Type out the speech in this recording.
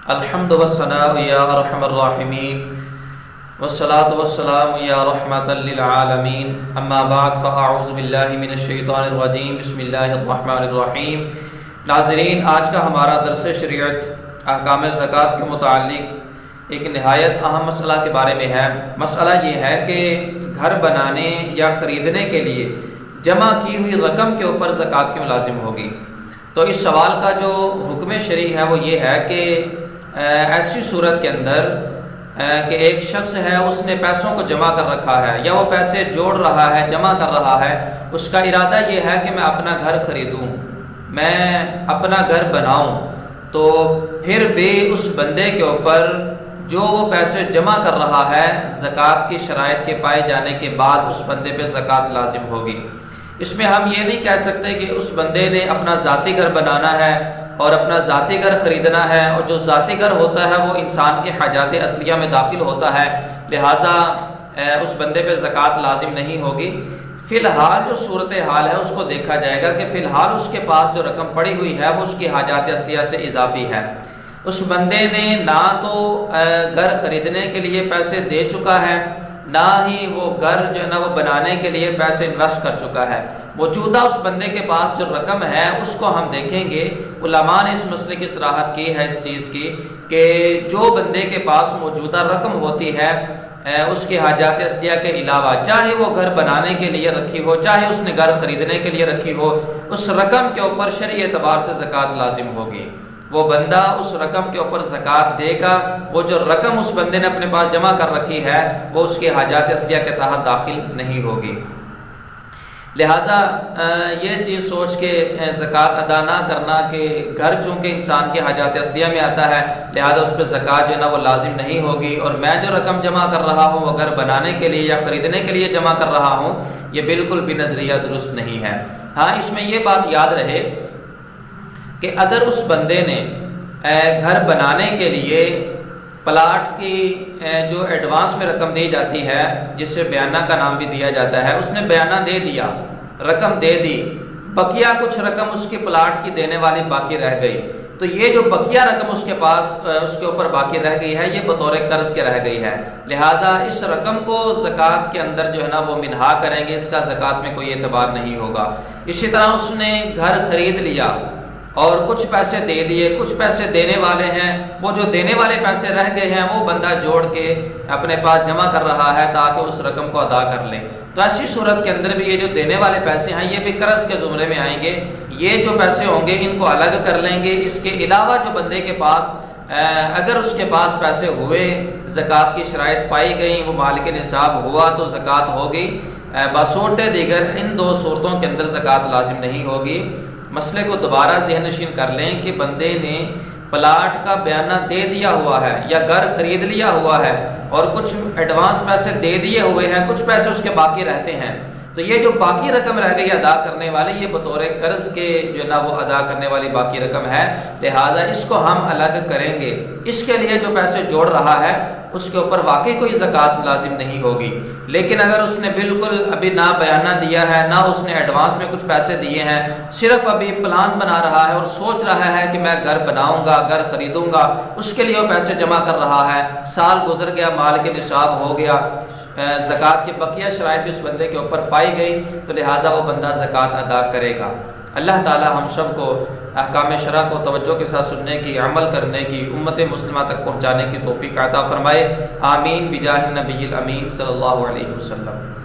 الحمد والثناء یا ارحم الراحمین والصلاة والسلام یا رحمۃ للعالمین اما بعد فاعوذ باللہ من الشیطان الرجیم بسم اللہ الرحمن الرحیم۔ ناظرین، آج کا ہمارا درس شریعت احکام زکوٰۃ کے متعلق ایک نہایت اہم مسئلہ کے بارے میں ہے۔ مسئلہ یہ ہے کہ گھر بنانے یا خریدنے کے لیے جمع کی ہوئی رقم کے اوپر زکوٰۃ کیوں لازم ہوگی؟ تو اس سوال کا جو حکم شرعی ہے وہ یہ ہے کہ ایسی صورت کے اندر کہ ایک شخص ہے، اس نے پیسوں کو جمع کر رکھا ہے یا وہ پیسے جوڑ رہا ہے، جمع کر رہا ہے، اس کا ارادہ یہ ہے کہ میں اپنا گھر خریدوں، میں اپنا گھر بناؤں، تو پھر بھی اس بندے کے اوپر جو وہ پیسے جمع کر رہا ہے زکوٰۃ کی شرائط کے پائے جانے کے بعد اس بندے پہ زکوٰۃ لازم ہوگی۔ اس میں ہم یہ نہیں کہہ سکتے کہ اس بندے نے اپنا ذاتی گھر بنانا ہے اور اپنا ذاتی گھر خریدنا ہے، اور جو ذاتی گھر ہوتا ہے وہ انسان کی حاجات اصلیہ میں داخل ہوتا ہے، لہٰذا اس بندے پہ زکوٰۃ لازم نہیں ہوگی۔ فی الحال جو صورتحال ہے اس کو دیکھا جائے گا کہ فی الحال اس کے پاس جو رقم پڑی ہوئی ہے وہ اس کی حاجات اصلیہ سے اضافی ہے۔ اس بندے نے نہ تو گھر خریدنے کے لیے پیسے دے چکا ہے، نہ ہی وہ گھر جو ہے نا وہ بنانے کے لیے پیسے انویسٹ کر چکا ہے۔ موجودہ اس بندے کے پاس جو رقم ہے اس کو ہم دیکھیں گے، علماء نے اس مسئلے کی صراحت کی ہے اس چیز کی کہ جو بندے کے پاس موجودہ رقم ہوتی ہے اس کی حاجات اصلیہ کے علاوہ، چاہے وہ گھر بنانے کے لیے رکھی ہو، چاہے اس نے گھر خریدنے کے لیے رکھی ہو، اس رقم کے اوپر شرعی اعتبار سے زکوٰۃ لازم ہوگی۔ وہ بندہ اس رقم کے اوپر زکوٰۃ دے گا، وہ جو رقم اس بندے نے اپنے پاس جمع کر رکھی ہے وہ اس کی حاجات اصلیہ کے تحت داخل نہیں ہوگی۔ لہٰذا یہ چیز سوچ کے زکوٰۃ ادا نہ کرنا کہ گھر چونکہ انسان کے حاجات اصلیہ میں آتا ہے لہٰذا اس پہ زکوٰۃ جو ہے نا وہ لازم نہیں ہوگی، اور میں جو رقم جمع کر رہا ہوں وہ گھر بنانے کے لیے یا خریدنے کے لیے جمع کر رہا ہوں، یہ بالکل بھی نظریہ درست نہیں ہے۔ ہاں، اس میں یہ بات یاد رہے کہ اگر اس بندے نے گھر بنانے کے لیے پلاٹ کی جو ایڈوانس میں رقم دی جاتی ہے جسے بیانہ کا نام بھی دیا جاتا ہے، اس نے بیانہ دے دیا، رقم دے دی، بقیہ کچھ رقم اس کے پلاٹ کی دینے والی باقی رہ گئی، تو یہ جو بقیہ رقم اس کے پاس اس کے اوپر باقی رہ گئی ہے یہ بطور قرض کے رہ گئی ہے، لہذا اس رقم کو زکوٰۃ کے اندر جو ہے نا وہ منہا کریں گے، اس کا زکوٰۃ میں کوئی اعتبار نہیں ہوگا۔ اسی طرح اس نے گھر خرید لیا اور کچھ پیسے دے دیے، کچھ پیسے دینے والے ہیں، وہ جو دینے والے پیسے رہ گئے ہیں وہ بندہ جوڑ کے اپنے پاس جمع کر رہا ہے تاکہ اس رقم کو ادا کر لیں، تو ایسی صورت کے اندر بھی یہ جو دینے والے پیسے ہیں یہ بھی قرض کے زمرے میں آئیں گے۔ یہ جو پیسے ہوں گے ان کو الگ کر لیں گے۔ اس کے علاوہ جو بندے کے پاس اگر اس کے پاس پیسے ہوئے، زکوٰۃ کی شرائط پائی گئیں، وہ مال کے نصاب ہوا تو زکوٰۃ ہوگی، بصورت دیگر ان دو صورتوں کے اندر زکوٰۃ لازم نہیں ہوگی۔ مسئلے کو دوبارہ ذہن نشین کر لیں کہ بندے نے پلاٹ کا بیانہ دے دیا ہوا ہے یا گھر خرید لیا ہوا ہے اور کچھ ایڈوانس پیسے دے دیے ہوئے ہیں، کچھ پیسے اس کے باقی رہتے ہیں، تو یہ جو باقی رقم رہ گئی ادا کرنے والی یہ بطور قرض کے جو نا وہ ادا کرنے والی باقی رقم ہے، لہذا اس کو ہم الگ کریں گے۔ اس کے لیے جو پیسے جوڑ رہا ہے اس کے اوپر واقعی کوئی زکوٰۃ لازم نہیں ہوگی، لیکن اگر اس نے بالکل ابھی نہ بیانہ دیا ہے، نہ اس نے ایڈوانس میں کچھ پیسے دیے ہیں، صرف ابھی پلان بنا رہا ہے اور سوچ رہا ہے کہ میں گھر بناؤں گا، گھر خریدوں گا، اس کے لیے وہ پیسے جمع کر رہا ہے، سال گزر گیا، مال کے نصاب ہو گیا، زکوٰۃ کی بقیہ شرائط بھی اس بندے کے اوپر پائی گئی، تو لہٰذا وہ بندہ زکوٰۃ ادا کرے گا۔ اللہ تعالی ہم سب کو احکام شرع کو توجہ کے ساتھ سننے کی، عمل کرنے کی، امت مسلمہ تک پہنچانے کی توفیق عطا فرمائے۔ آمین بجاہ النبی الامین صلی اللہ علیہ وسلم۔